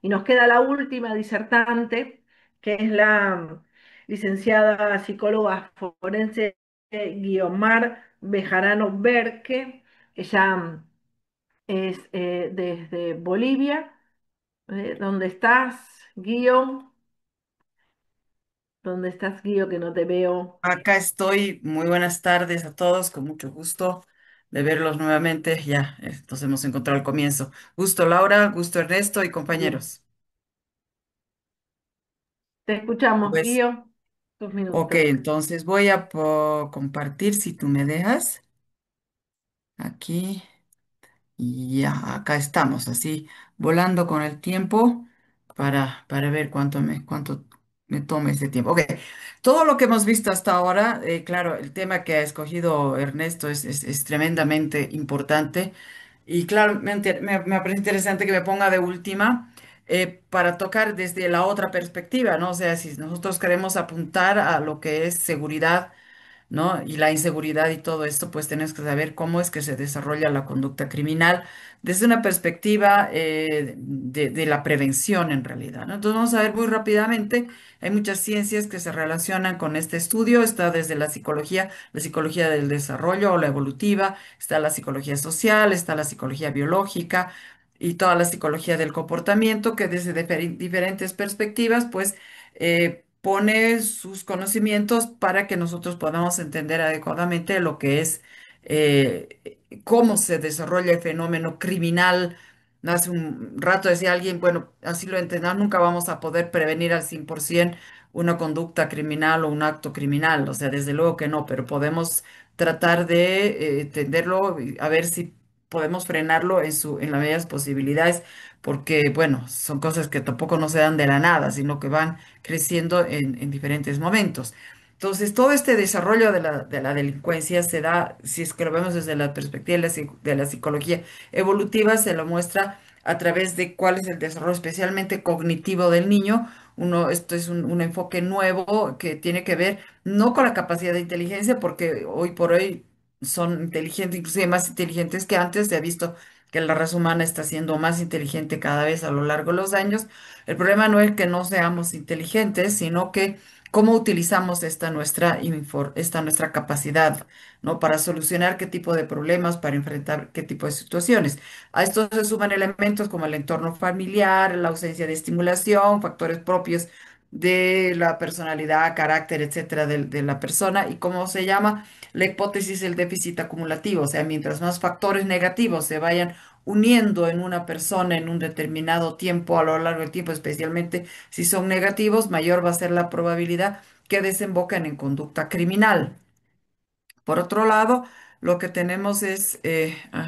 Y nos queda la última disertante, que es la licenciada psicóloga forense Guiomar Bejarano Berque. Ella es desde Bolivia. ¿Dónde estás, Guío? ¿Dónde estás, Guío? Que no te veo. Acá estoy. Muy buenas tardes a todos, con mucho gusto de verlos nuevamente. Ya, nos hemos encontrado al comienzo. Gusto Laura, gusto Ernesto y Bien. compañeros. Te escuchamos, Pues, Guío. Tus ok, minutos. entonces voy a compartir si tú me dejas. Aquí. Y ya, acá estamos, así, volando con el tiempo para ver cuánto me toma ese tiempo. Ok, todo lo que hemos visto hasta ahora, claro, el tema que ha escogido Ernesto es tremendamente importante. Y claro, me parece interesante que me ponga de última para tocar desde la otra perspectiva, ¿no? O sea, si nosotros queremos apuntar a lo que es seguridad, ¿no? Y la inseguridad y todo esto, pues tenemos que saber cómo es que se desarrolla la conducta criminal desde una perspectiva de la prevención en realidad, ¿no? Entonces vamos a ver muy rápidamente, hay muchas ciencias que se relacionan con este estudio, está desde la psicología del desarrollo o la evolutiva, está la psicología social, está la psicología biológica y toda la psicología del comportamiento que desde diferentes perspectivas, pues pone sus conocimientos para que nosotros podamos entender adecuadamente lo que es, cómo se desarrolla el fenómeno criminal. Hace un rato decía alguien, bueno, así lo entendamos, nunca vamos a poder prevenir al 100% una conducta criminal o un acto criminal, o sea, desde luego que no, pero podemos tratar de entenderlo, y a ver si podemos frenarlo en las medias posibilidades, porque, bueno, son cosas que tampoco no se dan de la nada, sino que van creciendo en diferentes momentos. Entonces, todo este desarrollo de la delincuencia se da, si es que lo vemos desde la perspectiva de la psicología evolutiva, se lo muestra a través de cuál es el desarrollo especialmente cognitivo del niño. Esto es un enfoque nuevo que tiene que ver no con la capacidad de inteligencia, porque hoy por hoy son inteligentes, inclusive más inteligentes que antes. Se ha visto que la raza humana está siendo más inteligente cada vez a lo largo de los años. El problema no es que no seamos inteligentes, sino que cómo utilizamos esta nuestra capacidad, ¿no? Para solucionar qué tipo de problemas, para enfrentar qué tipo de situaciones. A esto se suman elementos como el entorno familiar, la ausencia de estimulación, factores propios de la personalidad, carácter, etcétera, de la persona. ¿Y cómo se llama? La hipótesis del déficit acumulativo. O sea, mientras más factores negativos se vayan uniendo en una persona en un determinado tiempo, a lo largo del tiempo, especialmente si son negativos, mayor va a ser la probabilidad que desemboquen en conducta criminal. Por otro lado, lo que tenemos es,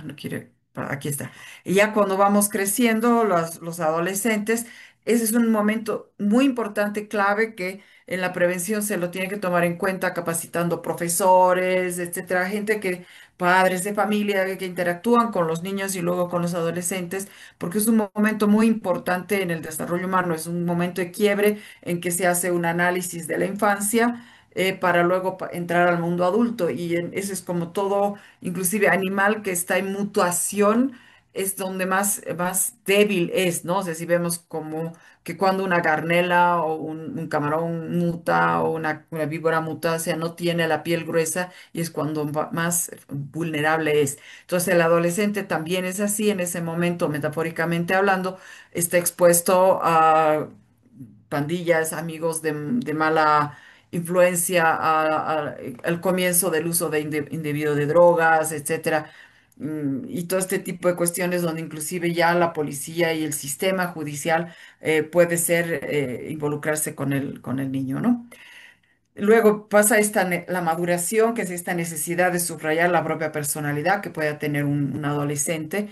no quiere, aquí está. Y ya cuando vamos creciendo, los adolescentes, ese es un momento muy importante, clave, que en la prevención se lo tiene que tomar en cuenta, capacitando profesores, etcétera, gente padres de familia que interactúan con los niños y luego con los adolescentes, porque es un momento muy importante en el desarrollo humano, es un momento de quiebre en que se hace un análisis de la infancia para luego entrar al mundo adulto. Y eso es como todo, inclusive animal que está en mutuación, es donde más débil es, ¿no? O sea, si vemos como que cuando una garnela o un camarón muta o una víbora muta, o sea, no tiene la piel gruesa y es cuando más vulnerable es. Entonces, el adolescente también es así, en ese momento, metafóricamente hablando, está expuesto a pandillas, amigos de mala influencia al comienzo del uso indebido de drogas, etcétera. Y todo este tipo de cuestiones donde inclusive ya la policía y el sistema judicial puede involucrarse con el niño, ¿no? Luego pasa la maduración, que es esta necesidad de subrayar la propia personalidad que pueda tener un adolescente.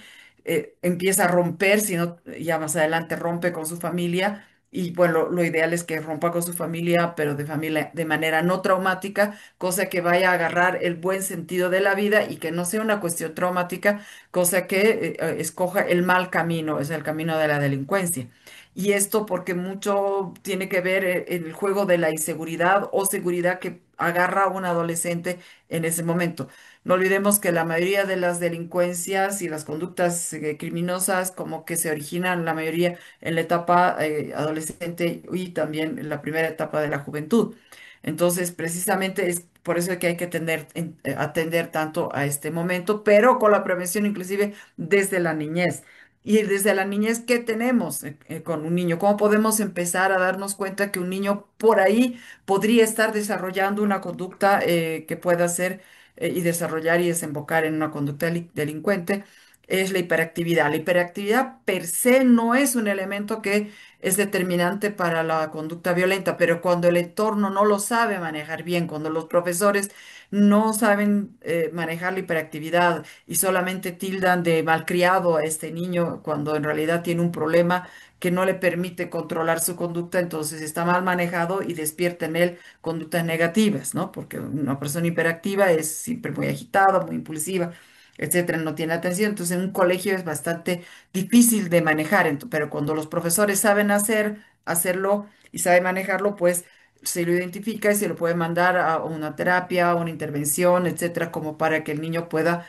Empieza a romper, si no, ya más adelante rompe con su familia. Y bueno, lo ideal es que rompa con su familia, pero de manera no traumática, cosa que vaya a agarrar el buen sentido de la vida y que no sea una cuestión traumática, cosa que escoja el mal camino, es el camino de la delincuencia. Y esto porque mucho tiene que ver en el juego de la inseguridad o seguridad que agarra a un adolescente en ese momento. No olvidemos que la mayoría de las delincuencias y las conductas criminosas como que se originan la mayoría en la etapa adolescente y también en la primera etapa de la juventud. Entonces, precisamente es por eso que hay que atender tanto a este momento, pero con la prevención inclusive desde la niñez. Y desde la niñez, ¿qué tenemos con un niño? ¿Cómo podemos empezar a darnos cuenta que un niño por ahí podría estar desarrollando una conducta que pueda ser y desarrollar y desembocar en una conducta delincuente? Es la hiperactividad. La hiperactividad per se no es un elemento que es determinante para la conducta violenta, pero cuando el entorno no lo sabe manejar bien, cuando los profesores no saben manejar la hiperactividad y solamente tildan de malcriado a este niño cuando en realidad tiene un problema que no le permite controlar su conducta, entonces está mal manejado y despierta en él conductas negativas, ¿no? Porque una persona hiperactiva es siempre muy agitada, muy impulsiva, etcétera, no tiene atención, entonces en un colegio es bastante difícil de manejar, pero cuando los profesores saben hacerlo y saben manejarlo, pues se lo identifica y se lo puede mandar a una terapia, a una intervención, etcétera, como para que el niño pueda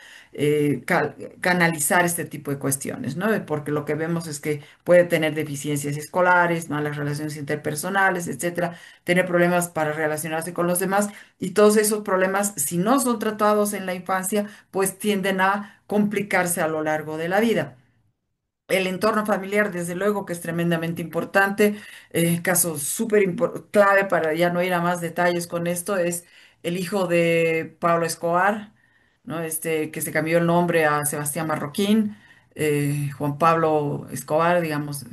canalizar este tipo de cuestiones, ¿no? Porque lo que vemos es que puede tener deficiencias escolares, malas relaciones interpersonales, etcétera, tener problemas para relacionarse con los demás y todos esos problemas, si no son tratados en la infancia, pues tienden a complicarse a lo largo de la vida. El entorno familiar, desde luego, que es tremendamente importante. Caso súper clave para ya no ir a más detalles con esto es el hijo de Pablo Escobar, ¿no? Este, que se cambió el nombre a Sebastián Marroquín, Juan Pablo Escobar, digamos,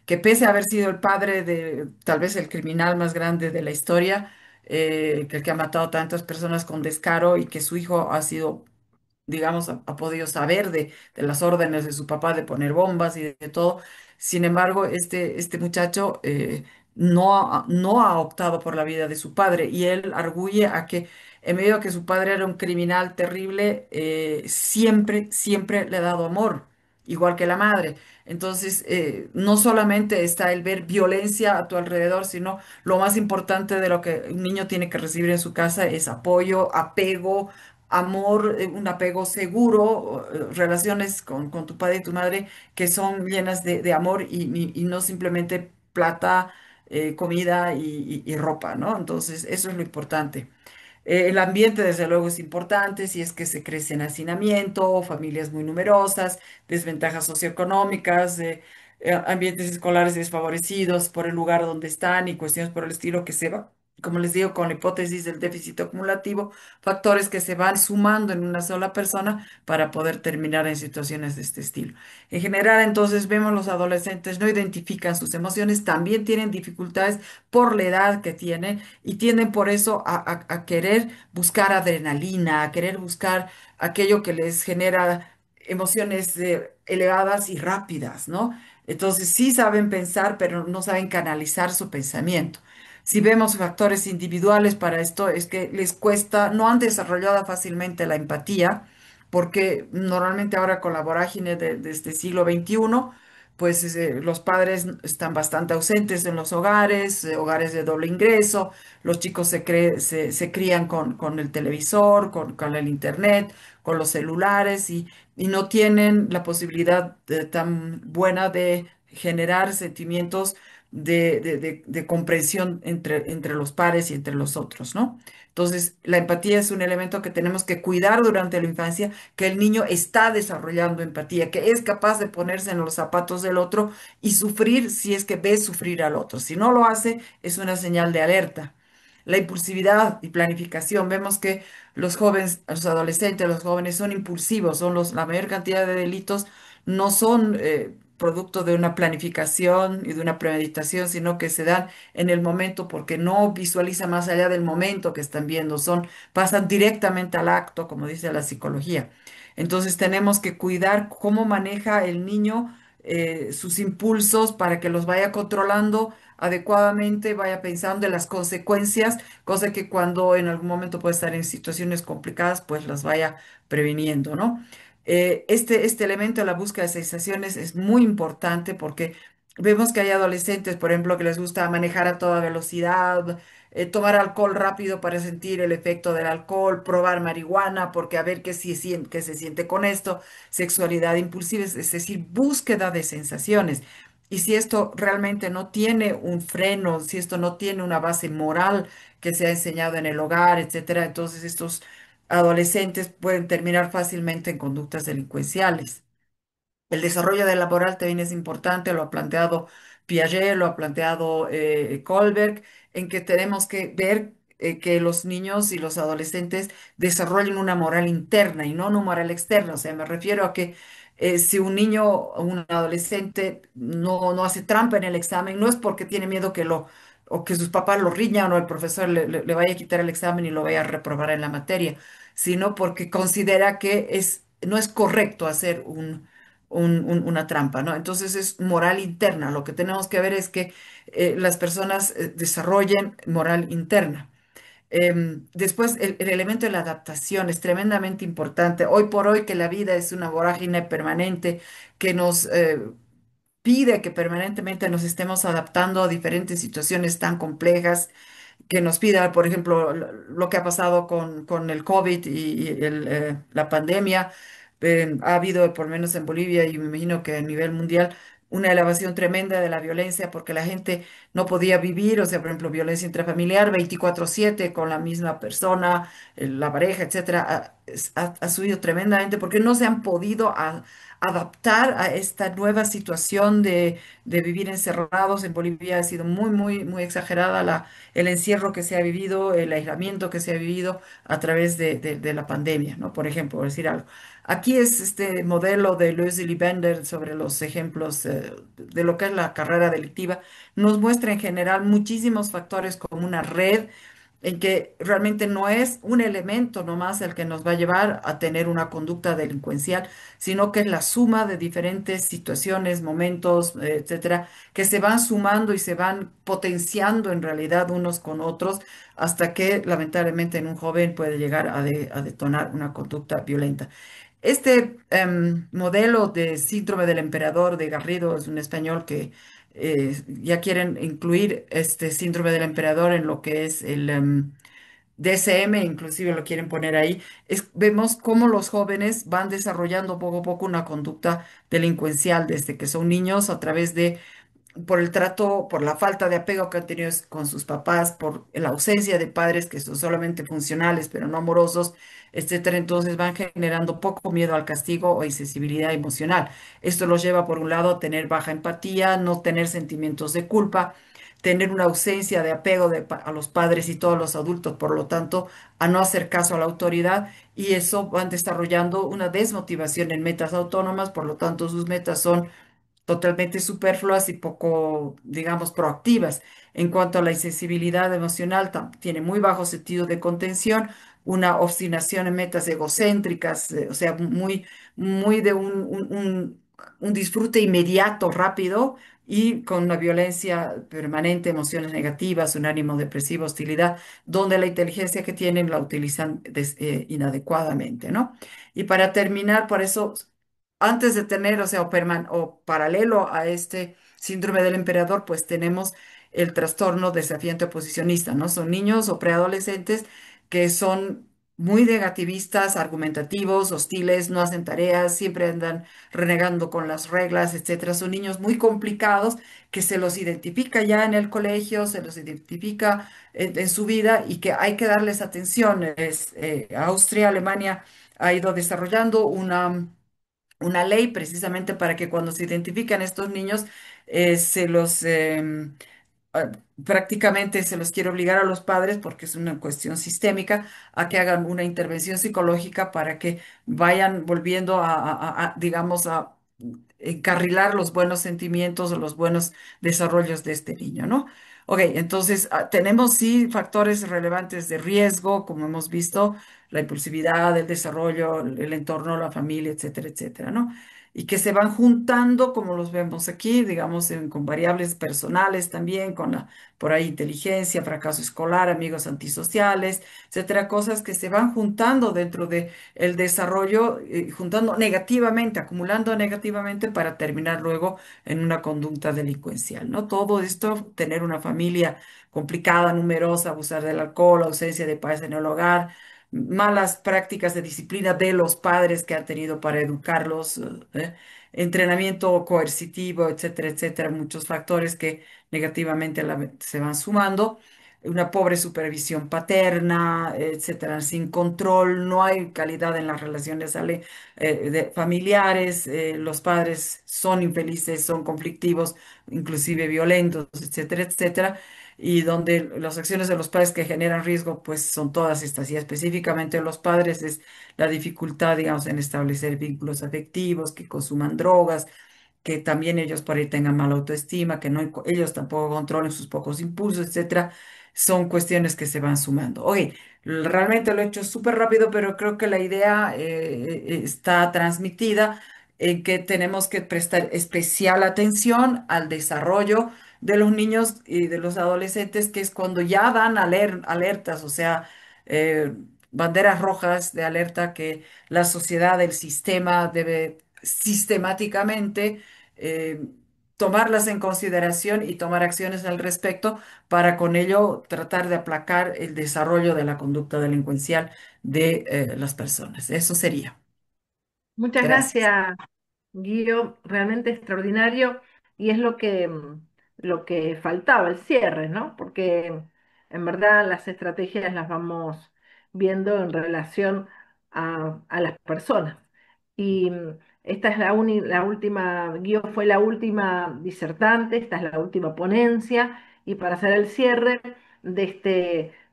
que pese a haber sido el padre de tal vez el criminal más grande de la historia, que el que ha matado tantas personas con descaro y que su hijo ha sido digamos, ha podido saber de las órdenes de su papá de poner bombas y de todo. Sin embargo, este muchacho no ha optado por la vida de su padre y él arguye a que en medio de que su padre era un criminal terrible, siempre le ha dado amor, igual que la madre. Entonces, no solamente está el ver violencia a tu alrededor, sino lo más importante de lo que un niño tiene que recibir en su casa es apoyo, apego, amor, un apego seguro, relaciones con tu padre y tu madre que son llenas de amor y no simplemente plata, comida y ropa, ¿no? Entonces, eso es lo importante. El ambiente, desde luego, es importante si es que se crece en hacinamiento, familias muy numerosas, desventajas socioeconómicas, ambientes escolares desfavorecidos por el lugar donde están y cuestiones por el estilo que se va, como les digo, con la hipótesis del déficit acumulativo, factores que se van sumando en una sola persona para poder terminar en situaciones de este estilo. En general, entonces, vemos los adolescentes no identifican sus emociones, también tienen dificultades por la edad que tienen y tienden por eso a querer buscar adrenalina, a querer buscar aquello que les genera emociones elevadas y rápidas, ¿no? Entonces sí saben pensar, pero no saben canalizar su pensamiento. Si vemos factores individuales para esto, es que les cuesta, no han desarrollado fácilmente la empatía, porque normalmente ahora con la vorágine de este siglo XXI, pues los padres están bastante ausentes en los hogares, hogares de doble ingreso, los chicos se crían con el televisor, con el internet, con los celulares y no tienen la posibilidad tan buena de generar sentimientos de comprensión entre los pares y entre los otros, ¿no? Entonces, la empatía es un elemento que tenemos que cuidar durante la infancia, que el niño está desarrollando empatía, que es capaz de ponerse en los zapatos del otro y sufrir si es que ve sufrir al otro. Si no lo hace, es una señal de alerta. La impulsividad y planificación. Vemos que los jóvenes, los adolescentes, los jóvenes son impulsivos, la mayor cantidad de delitos no son producto de una planificación y de una premeditación, sino que se dan en el momento porque no visualizan más allá del momento que están viendo, pasan directamente al acto, como dice la psicología. Entonces tenemos que cuidar cómo maneja el niño sus impulsos para que los vaya controlando adecuadamente, vaya pensando en las consecuencias, cosa que cuando en algún momento puede estar en situaciones complicadas, pues las vaya previniendo, ¿no? Este elemento de la búsqueda de sensaciones es muy importante porque Vemos que hay adolescentes, por ejemplo, que les gusta manejar a toda velocidad, tomar alcohol rápido para sentir el efecto del alcohol, probar marihuana, porque a ver qué se siente con esto, sexualidad impulsiva, es decir, búsqueda de sensaciones. Y si esto realmente no tiene un freno, si esto no tiene una base moral que se ha enseñado en el hogar, etcétera, entonces estos adolescentes pueden terminar fácilmente en conductas delincuenciales. El desarrollo del laboral también es importante, lo ha planteado Piaget, lo ha planteado Kohlberg, en que tenemos que ver que los niños y los adolescentes desarrollen una moral interna y no una moral externa. O sea, me refiero a que si un niño o un adolescente no hace trampa en el examen, no es porque tiene miedo o que sus papás lo riñan o el profesor le vaya a quitar el examen y lo vaya a reprobar en la materia, sino porque considera que no es correcto hacer una trampa, ¿no? Entonces es moral interna. Lo que tenemos que ver es que las personas desarrollen moral interna. Después, el elemento de la adaptación es tremendamente importante. Hoy por hoy que la vida es una vorágine permanente que nos pide que permanentemente nos estemos adaptando a diferentes situaciones tan complejas que nos pida, por ejemplo, lo que ha pasado con el COVID y la pandemia. Ha habido, por lo menos en Bolivia y me imagino que a nivel mundial, una elevación tremenda de la violencia porque la gente no podía vivir, o sea, por ejemplo, violencia intrafamiliar 24/7 con la misma persona, la pareja, etcétera, ha subido tremendamente porque no se han podido adaptar a esta nueva situación de vivir encerrados. En Bolivia ha sido muy, muy, muy exagerada el encierro que se ha vivido, el aislamiento que se ha vivido a través de la pandemia, ¿no? Por ejemplo, por decir algo. Aquí es este modelo de Loisy Bender sobre los ejemplos de lo que es la carrera delictiva. Nos muestra en general muchísimos factores como una red en que realmente no es un elemento nomás el que nos va a llevar a tener una conducta delincuencial, sino que es la suma de diferentes situaciones, momentos, etcétera, que se van sumando y se van potenciando en realidad unos con otros hasta que lamentablemente en un joven puede llegar a detonar una conducta violenta. Este modelo de síndrome del emperador de Garrido es un español que ya quieren incluir este síndrome del emperador en lo que es el DSM, inclusive lo quieren poner ahí. Vemos cómo los jóvenes van desarrollando poco a poco una conducta delincuencial desde que son niños a través de por el trato, por la falta de apego que han tenido con sus papás, por la ausencia de padres que son solamente funcionales, pero no amorosos, etcétera. Entonces van generando poco miedo al castigo o insensibilidad emocional. Esto los lleva, por un lado, a tener baja empatía, no tener sentimientos de culpa, tener una ausencia de apego a los padres y todos los adultos, por lo tanto, a no hacer caso a la autoridad, y eso van desarrollando una desmotivación en metas autónomas, por lo tanto, sus metas son totalmente superfluas y poco, digamos, proactivas. En cuanto a la insensibilidad emocional, tiene muy bajo sentido de contención, una obstinación en metas egocéntricas, o sea, muy, muy de un disfrute inmediato, rápido y con una violencia permanente, emociones negativas, un ánimo depresivo, hostilidad, donde la inteligencia que tienen la utilizan inadecuadamente, ¿no? Y para terminar, por eso antes de tener, o sea, o paralelo a este síndrome del emperador, pues tenemos el trastorno desafiante oposicionista, ¿no? Son niños o preadolescentes que son muy negativistas, argumentativos, hostiles, no hacen tareas, siempre andan renegando con las reglas, etcétera. Son niños muy complicados que se los identifica ya en el colegio, se los identifica en su vida y que hay que darles atención. Austria, Alemania ha ido desarrollando una ley precisamente para que cuando se identifican estos niños, se los ah, prácticamente se los quiere obligar a los padres, porque es una cuestión sistémica, a que hagan una intervención psicológica para que vayan volviendo digamos, a encarrilar los buenos sentimientos o los buenos desarrollos de este niño, ¿no? Ok, entonces tenemos sí factores relevantes de riesgo, como hemos visto, la impulsividad, el desarrollo, el entorno, la familia, etcétera, etcétera, ¿no? y que se van juntando, como los vemos aquí, digamos, con variables personales también, con por ahí inteligencia, fracaso escolar, amigos antisociales, etcétera, cosas que se van juntando dentro de el desarrollo, juntando negativamente, acumulando negativamente para terminar luego en una conducta delincuencial, ¿no? Todo esto, tener una familia complicada, numerosa, abusar del alcohol, ausencia de paz en el hogar, malas prácticas de disciplina de los padres que han tenido para educarlos, entrenamiento coercitivo, etcétera, etcétera, muchos factores que negativamente se van sumando. Una pobre supervisión paterna, etcétera, sin control, no hay calidad en las relaciones familiares, los padres son infelices, son conflictivos, inclusive violentos, etcétera, etcétera, y donde las acciones de los padres que generan riesgo, pues son todas estas, y específicamente los padres es la dificultad, digamos, en establecer vínculos afectivos, que consuman drogas, que también ellos por ahí tengan mala autoestima, que no, ellos tampoco controlen sus pocos impulsos, etcétera, son cuestiones que se van sumando. Oye, realmente lo he hecho súper rápido, pero creo que la idea está transmitida en que tenemos que prestar especial atención al desarrollo de los niños y de los adolescentes, que es cuando ya dan alertas, o sea, eh, banderas rojas de alerta que la sociedad, el sistema debe sistemáticamente eh, tomarlas en consideración y tomar acciones al respecto para con ello tratar de aplacar el desarrollo de la conducta delincuencial de las personas. Eso sería. Muchas Gracias. gracias, Guido, realmente extraordinario y es lo que faltaba, el cierre, ¿no? Porque en verdad las estrategias las vamos viendo en relación a las personas. Y esta es la última, Guido fue la última disertante, esta es la última ponencia y para hacer el cierre de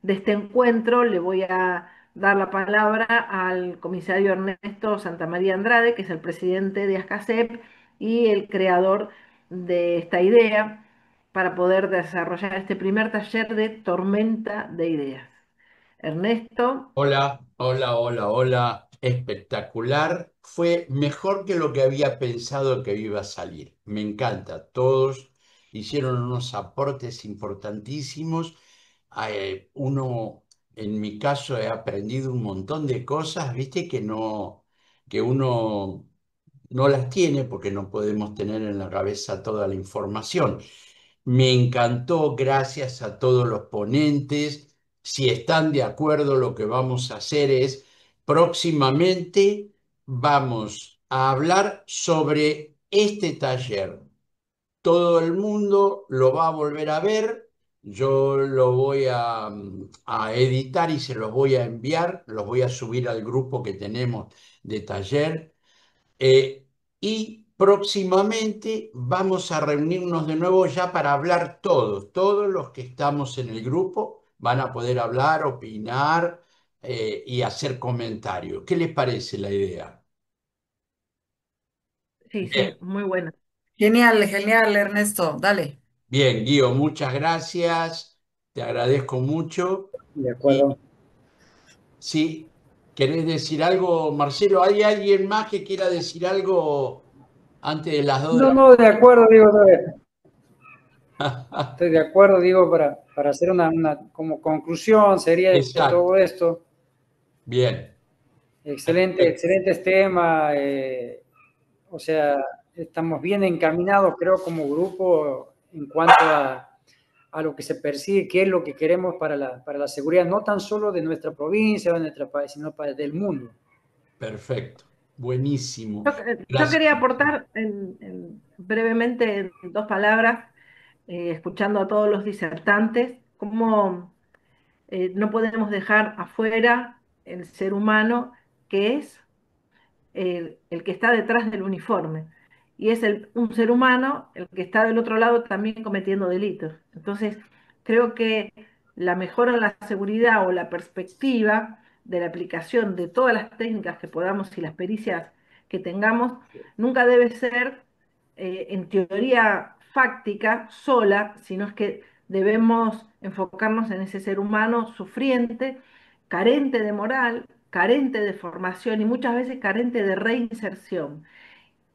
este encuentro le voy a dar la palabra al comisario Ernesto Santamaría Andrade, que es el presidente de ASCASEP y el creador de esta idea para poder desarrollar este primer taller de tormenta de ideas. Ernesto, Hola, hola, hola, hola. Espectacular. Fue mejor que lo que había pensado que iba a salir. Me encanta. Todos hicieron unos aportes importantísimos. Uno, en mi caso, he aprendido un montón de cosas, viste, que uno no las tiene porque no podemos tener en la cabeza toda la información. Me encantó, gracias a todos los ponentes. Si están de acuerdo, lo que vamos a hacer es, próximamente vamos a hablar sobre este taller. Todo el mundo lo va a volver a ver. Yo lo voy a editar y se los voy a enviar. Los voy a subir al grupo que tenemos de taller. Eh, y próximamente vamos a reunirnos de nuevo ya para hablar todos. Todos los que estamos en el grupo van a poder hablar, opinar, y hacer comentarios. ¿Qué les parece la idea? sí, Bien, sí, muy bueno. Genial, genial, Ernesto. Dale. bien, Guido, muchas gracias. Te agradezco mucho. De Y acuerdo. si querés decir algo, Marcelo, ¿hay alguien más que quiera decir algo antes de las 2 de No, la no, de acuerdo, digo, no, mañana? estoy de acuerdo, digo, para hacer una como conclusión sería de todo Exacto. esto. Bien. Excelente, Perfecto. excelentes temas, o sea, estamos bien encaminados, creo, como grupo en cuanto a lo que se persigue, qué es lo que queremos para la seguridad, no tan solo de nuestra provincia o de nuestro país, sino del mundo. Perfecto, buenísimo. Yo Gracias. quería aportar brevemente en dos palabras, escuchando a todos los disertantes, cómo no podemos dejar afuera el ser humano que es el que está detrás del uniforme. Y es un ser humano el que está del otro lado también cometiendo delitos. Entonces, creo que la mejora en la seguridad o la perspectiva de la aplicación de todas las técnicas que podamos y las pericias que tengamos, nunca debe ser en teoría fáctica sola, sino es que debemos enfocarnos en ese ser humano sufriente, carente de moral, carente de formación y muchas veces carente de reinserción.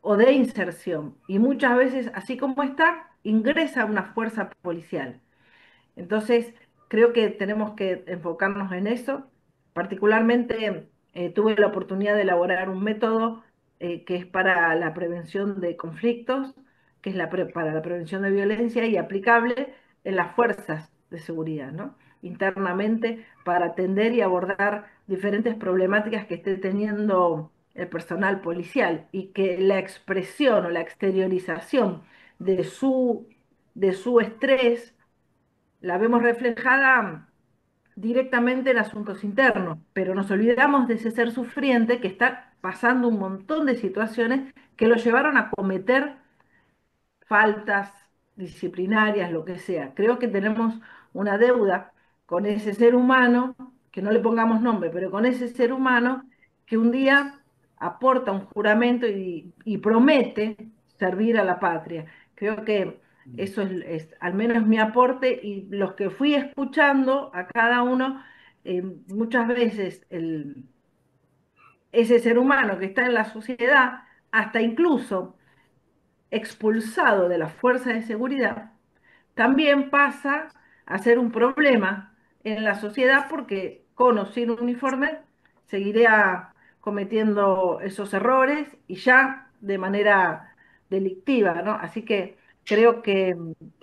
o de inserción. Y muchas veces, así como está, ingresa una fuerza policial. Entonces, creo que tenemos que enfocarnos en eso. Particularmente, tuve la oportunidad de elaborar un método que es para la prevención de conflictos, que es para la prevención de violencia y aplicable en las fuerzas de seguridad, ¿no? Internamente, para atender y abordar diferentes problemáticas que esté teniendo el personal policial y que la expresión o la exteriorización de su estrés la vemos reflejada directamente en asuntos internos, pero nos olvidamos de ese ser sufriente que está pasando un montón de situaciones que lo llevaron a cometer faltas disciplinarias, lo que sea. Creo que tenemos una deuda con ese ser humano, que no le pongamos nombre, pero con ese ser humano que un día aporta un juramento y promete servir a la patria. Creo que eso es al menos mi aporte y los que fui escuchando a cada uno, muchas veces ese ser humano que está en la sociedad, hasta incluso expulsado de la fuerza de seguridad, también pasa a ser un problema en la sociedad porque con o sin uniforme seguiría cometiendo esos errores y ya de manera delictiva, ¿no? Así que creo que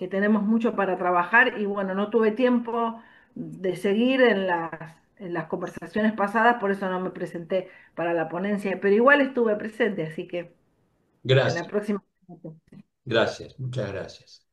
tenemos mucho para trabajar y bueno, no tuve tiempo de seguir en las conversaciones pasadas, por eso no me presenté para la ponencia, pero igual estuve presente, así que en la Gracias, próxima. gracias, muchas gracias.